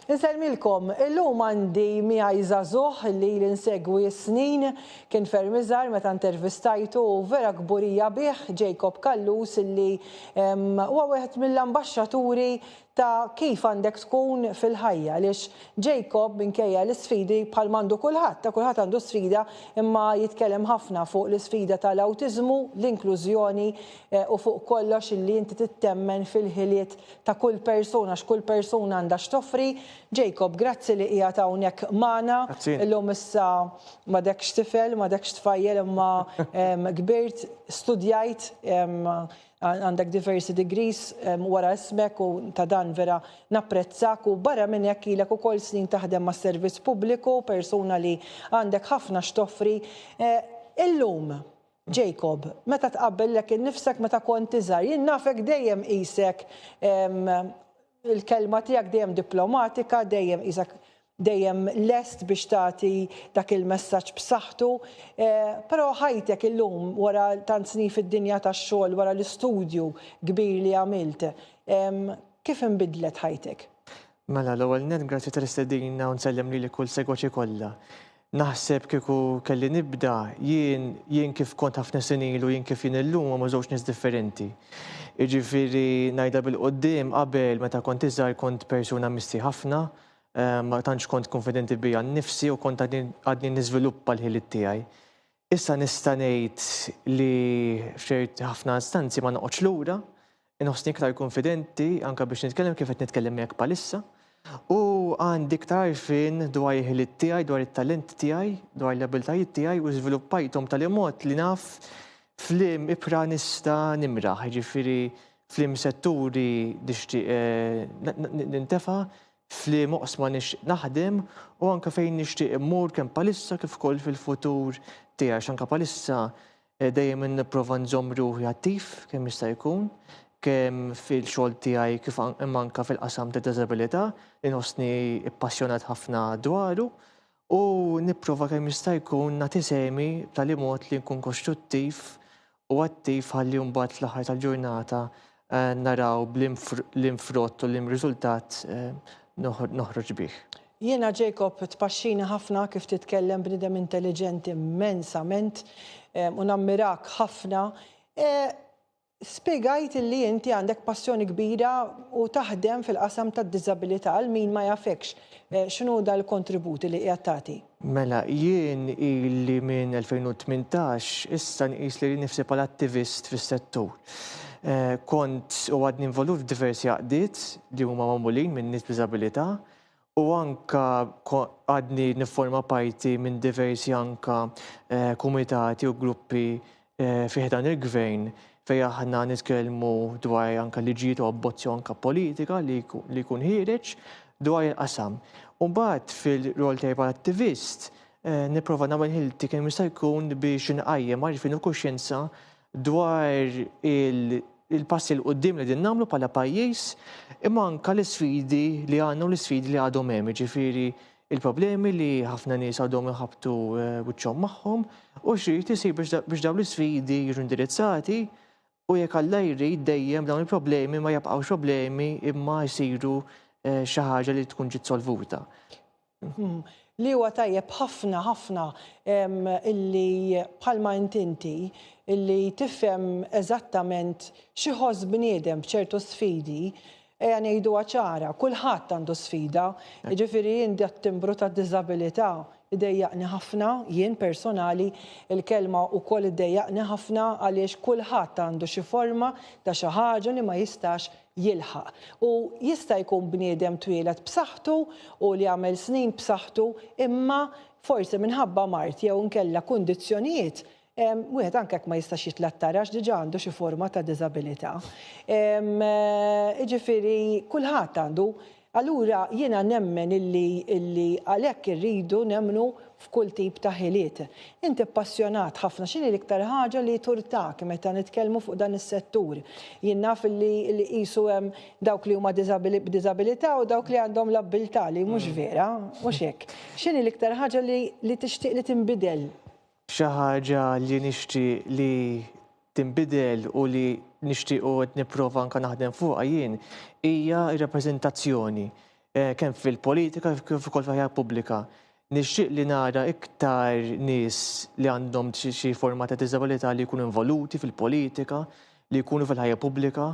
Nselmilkom, illum għandi miegħi żagħżugħ li l-insegwi snin kien ferm iżgħar meta intervistajtu u vera kburija bih Jacob Kallus li huwa wieħed mill-ambaxxaturi ta' kif għandek tkun fil-ħajja għaliex Jacob minkejja l-isfidi bħal m'għandu kulħadd għandu sfida imma jitkellem ħafna fuq l-isfida tal-awtiżmu, l-inklużjoni u fuq kollox illi inti tittemmen fil-ħiliet ta' kull persuna x'kull persuna għandha x'toffri. Jacob, grazzi li qiegħed hawnhekk magħna. Illum issa m'għadekx tifel, m'għadekx tfajjel imma kbirt, studjajt għandek diversi degrees wara ismek u ta' dan vera napprezzak u barra minn hekk ilek ukoll snin taħdem mas servizz pubbliku, persuna li għandek ħafna x'toffri. Illum, Jacob, meta tqabbellek innifsek meta kont iżgħar, jien nafek dejjem qisek il-kelma tiegħek dejjem diplomatika, dejjem lest biex tagħti dak il-messaġġ b'saħħtu, però ħajtek illum wara tant snin fid-dinja tax-xogħol, wara l-istudju kbir li għamilt, kif inbidlet ħajtek? Mela l-ewwel nett grazzi tal-istedina u nsellem lilek kull segwaċi kollha. Naħseb kieku kelli nibda jien kif kont ħafna snin ilu jien kif jien illum ma' żewġ nies differenti. Jiġifieri ngħidha bil-qudiem qabel meta kont iżgħar kont persuna missi ħafna, ma tantx kont konfidenti bija nnifsi u kont għadni niżviluppa l-ħiliet tiegħi. Issa nista' ngħid li f'ċerti ħafna istanzi ma noqgħodx lura, inħossni iktar konfidenti anke biex nitkellem kif qed nitkellem miegħek bħalissa u għandi iktar għarfien dwar il-ħiliet tiegħi, dwar it-talent tiegħi, dwar l-abiltajiet tiegħi u żviluppajthom tal-imod li naf f'lim ibra nista' nimraħ, jiġifieri f'lim setturi nixtieq nintefa' f'lim oqsma naħdem u anke fejn nixtieq immur kemm bħalissa kif ukoll fil-futur tiegħi anke bħalissa dejjem nipprova nżomm ruħi attiv kemm jista' jkun, kemm fil-xogħol tiegħi kif anke fil-qasam ta' diżabilità li nħossni appassjonat ħafna dwaru u nipprova kemm jista' jkun nagħti semi tal-imod li nkun kostruttiv u attiv ħalli mbagħad fl-aħħar tal-ġurnata naraw bl-infrott u l-riżultat noħroġ bih. Jiena Jacob tpaxxini ħafna kif titkellem bniedem intelligenti immensament u nammirak ħafna. Spjegajt li inti għandek passjoni kbira u taħdem fil-qasam tad-diżabilità għal min ma jafekx. X'inhu dal-kontributi li qiegħed tagħti? Mela, jien illi minn 2018 issa nqis li nifsi bħala attivist fis-settur. Kont u għadni involut f'diversi għaqdiet li huma magħmulin minn nies b'diżabilità u anke għadni nifforma parti minn diversi anke kumitati u gruppi fih dan il-gvern fejn aħna nitkellmu dwar anke liġijiet u abbozzi anke politika li jkun ħireġ dwar il-qasam. U mbagħad fil-rol tiegħi bħala attivist nipprova nagħmel ħilti kemm jista' jkun biex inqajjem għarfien u kuxjenza dwar il-passi l-qoddim li din nagħmlu bħala pajjiż imma anke l-isfidi li għandna u l-isfidi li għadhom hemm, jiġifieri il-problemi li ħafna nies għadhom iħabbtu wiċċhom magħhom u xrid isir biex dawn l-isfidi jiġu indirizzati u jekk Alla jrid dejjem dawn il-problemi ma jibqgħux problemi imma jsiru xi ħaġa li tkun ġiet solvuta. Li huwa tajjeb ħafna illi bħalma inti illi tifhem eżattament xi ħoss bniedem b'ċertu sfidi ngħiduha ċara, kulħadd għandu sfida, jiġifieri jien dat-timbru tad-diżabilità iddejjaqni ħafna, jien personali il-kelma wkoll iddejjaqni ħafna għaliex kulħadd għandu xi forma ta' xi ħaġa li ma jistax jilħaq. U jista' jkun bniedem twieled b'saħħtu u li għamel snin b'saħħtu imma forsi minħabba mart jew inkella kundizzjonijiet wieħed anke jekk ma jistax jitlattara għax diġà għandu xi forma ta' diżabilità. Jiġifieri kulħadd għandu. Allura jiena nemmen illi għalhekk irridu nemmnu f'kull tip ta' ħiliet. Inti appassjonat ħafna x'inhi l-iktar ħaġa li turtak meta nitkellmu fuq dan is-settur. Jien naf li qisu hemm dawk li huma b'diżabilità u dawk li għandhom l-abilità li mhux vera, mhux hekk. X'inhi l-iktar ħaġa li tixtieq li tinbidel? Xi ħaġa li nixtieq li tinbidel u li nixtieq u qed nipprova anke naħdem fuqha jien hija r-rappreżentazzjoni. kemm fil-politika kif ukoll fil-ħajja pubblika. Nixtieq li nara iktar nies li għandhom xi forma ta' diżabilità li jkunu involuti fil-politika, li jkunu fil-ħajja pubblika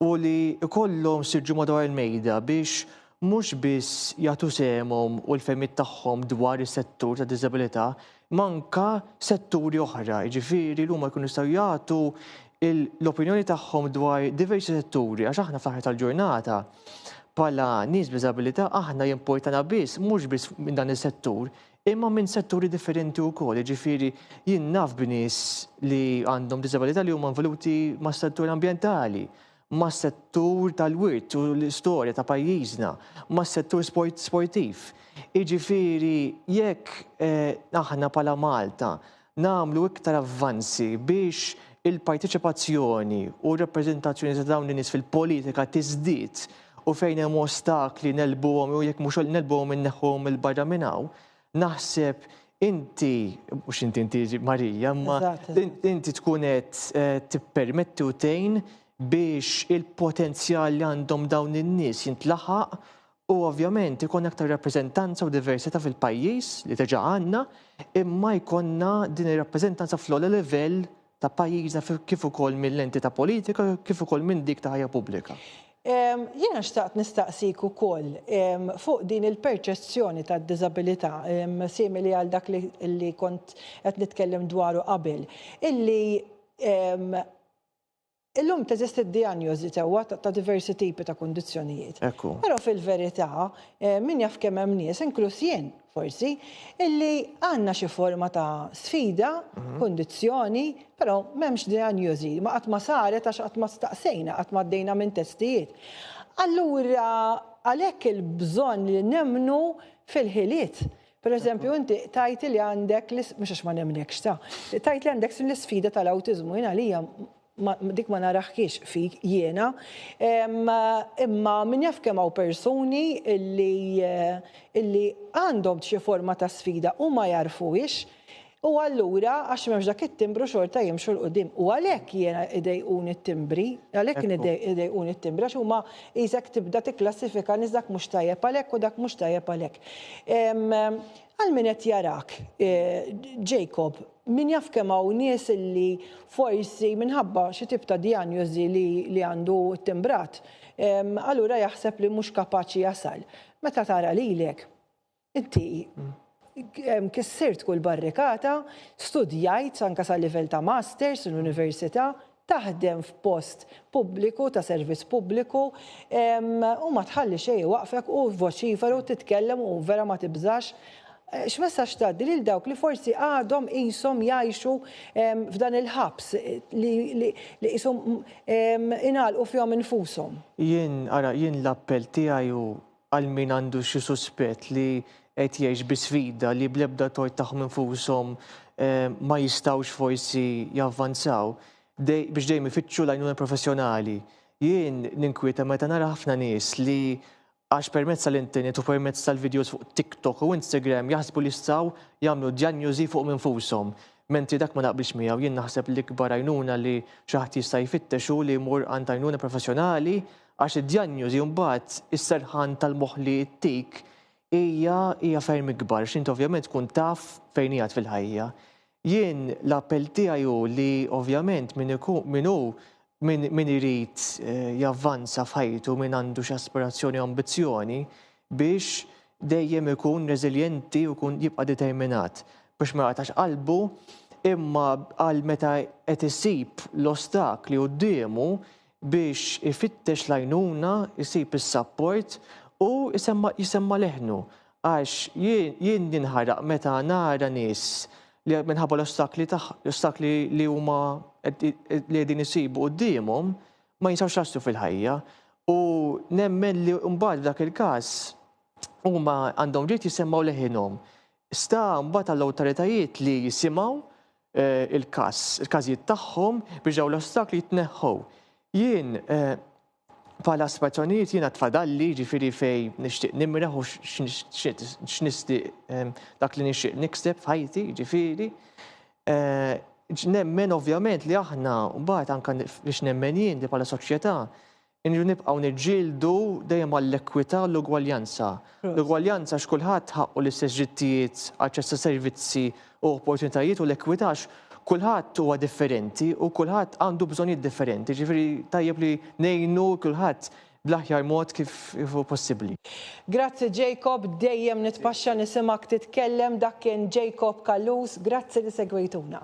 u li jkollhom siġġu madwar il-mejda biex mhux biss jagħtu semhom u l-fehmiet tagħhom dwar is-settur ta' diżabilità, manka setturi oħra, jiġifieri li huma jkunu jistgħu jagħtu l-opinjoni tagħhom dwar diversi setturi, għax aħna fl-aħħar tal-ġurnata bħala nies b'diżabilità aħna jimportana biss mhux biss minn dan is-settur, imma minn setturi differenti wkoll, jiġifieri jien naf b'nies li għandhom diżabilità li huma involuti mas-settur ambjentali, mas-settur tal-wirt u l-istorja ta' pajjiżna, mas-settur sportiv. Jiġifieri jekk aħna bħala Malta nagħmlu iktar avvanzi biex il-parteċipazzjoni u r-rappreżentazzjoni ta' dawn in-nies fil-politika tiżdied u fejn hemm ostakli nelbuhom u jekk mhux nelbuhom inneħħuhom il-barra minn hawn, naħseb inti, mhux inti Marija, imma inti tkun qed tippermetti u tgħin biex il-potenzjal li għandhom dawn in-nies jintlaħaq u ovvjament ikun aktar rappreżentanza u diversità fil-pajjiż li diġà għandna, imma jkollna din ir-rappreżentanza fl-ogħla livell ta' pajjiżna kif ukoll mill-entità politika kif ukoll minn dik ta' ħajja pubblika. Jiena xtaqt nistaqsik ukoll fuq din il-perċezzjoni tad-diżabilità simili għal dak li kont qed nitkellem dwaru qabel, illi illum teżisti d-dijanjosi sewwa ta' diversi tipi ta' kundizzjonijiet. Però fil-verità min jaf kemm hemm nies, inkluż jien forsi, illi għandna xi forma ta' sfida, kundizzjoni, però m'hemmx dijanjosi, ma qatt ma saret għax qatt ma staqsejna, qatt ma għaddejna minn testijiet. Allura għalhekk il-bżonn li nemmnu fil-ħiliet. Pereżempju, inti tajt li għandek, mhux għax ma nemmnekx ta', tajt li għandek l-isfida tal-awtiżmu, jiena għalija dik ma naraħkix fik jiena, imma min jaf kemm hawn persuni illi għandhom xi forma ta' sfida u ma jarfuhiex, u allura għax m'hemmx dak it-timbru xorta jimxu l-qudiem. U għalhekk jiena idejquni t-timbri, għalhekk idejquni t-timbri għax huma qisek tibda tikklassifika nies dak mhux tajjeb għalhekk u dak mhux tajjeb għalhekk. Għal min qed jarak, Jacob, min jaf kemm hawn nies illi forsi minħabba xi tip ta' dijanjosi li għandu t-timbrat, allura jaħseb li mhux kapaċi jasal. Meta tara lilek, inti kissirt kull barrikata, studjajt anke sa' livell ta' masters l-università, taħdem f'post pubbliku, ta' servizz pubbliku, u ma tħalli xejn waqfek u vociferu titkellem u vera ma tibżax. X'messaġġ tgħaddi lil dawk li forsi għadhom qishom jgħixu f'dan il-ħabs li qishom ingħalqu fihom infushom? Jien l-appell tiegħi għal min għandu xi suspett li qed jgħix bi sfida li bl-ebda tort tagħhom infushom ma jistgħux forsi javvanzaw biex dejjem ifittxu l-għajnuna professjonali. Jien ninkwieta meta nara ħafna nies li għax permezz tal-internet u permezz tal-videos fuq TikTok u Instagram jaħsbu li jistgħu jagħmlu djanjosi fuq minfushom. Mentri dak ma naqbilx miegħu, jien naħseb li kbar għajnuna li xi ħadd jista' jfittexu li jmur għand għajnuna professjonali għax id-djanjosi mbagħad is-serħan tal-moħħ li tik hija ferm ikbar, x'int ovvjament tkun taf fejn qiegħed fil-ħajja. Jien l-appell tiegħi li ovvjament min irid javvanza f'ħajtu min għandu xi aspirazzjoni u ambizzjoni biex dejjem ikun reżiljenti u jibqa' determinat biex ma jagħtax qalbu imma għal meta qed isib l-ostakli qudiemu biex ifittex l-għajnuna, isib is-support u jisemma leħnu. Għax jien ninħaraq meta nara nies li minħabba l-ostakli li huma li qegħdin isibu qudiemhom ma jinsawx jaslu fil-ħajja u nemmen li mbagħad f'dak il-każ huma għandhom dritt jisemmaw leħinhom. Sta mbagħad għall-awtoritajiet li jisimgħu il-każijiet tagħhom biex dawn l-ostakli jitneħħu. Jien bħala aspirazzjonijiet jiena tfadalli ġifieri fejn nixtieq nimreħ u x'nixtieq dak li nixtieq nikseb f'ħajti ġifieri. Nemmen ovvjament li aħna mbagħad anke biex nemmen jien li bħala soċjetà Inju nibqgħu niġġieldu dejjem għall-ekwità u l-ugwaljanza. L-ugwaljanza x'kulħadd ħaqqu l-istess ġittijiet, aċċess ta' servizzi u opportunitajiet u l-ekwità kulħadd huwa differenti u kulħadd għandu bżonnijiet differenti. Ġifieri tajjeb li ngħinu kulħadd bl-aħjar mod kif hu possibbli. Grazzi Jacob, dejjem nitpaxxa nisimgħek titkellem, dak kien Jacob Kallus, grazzi li segwejtuna.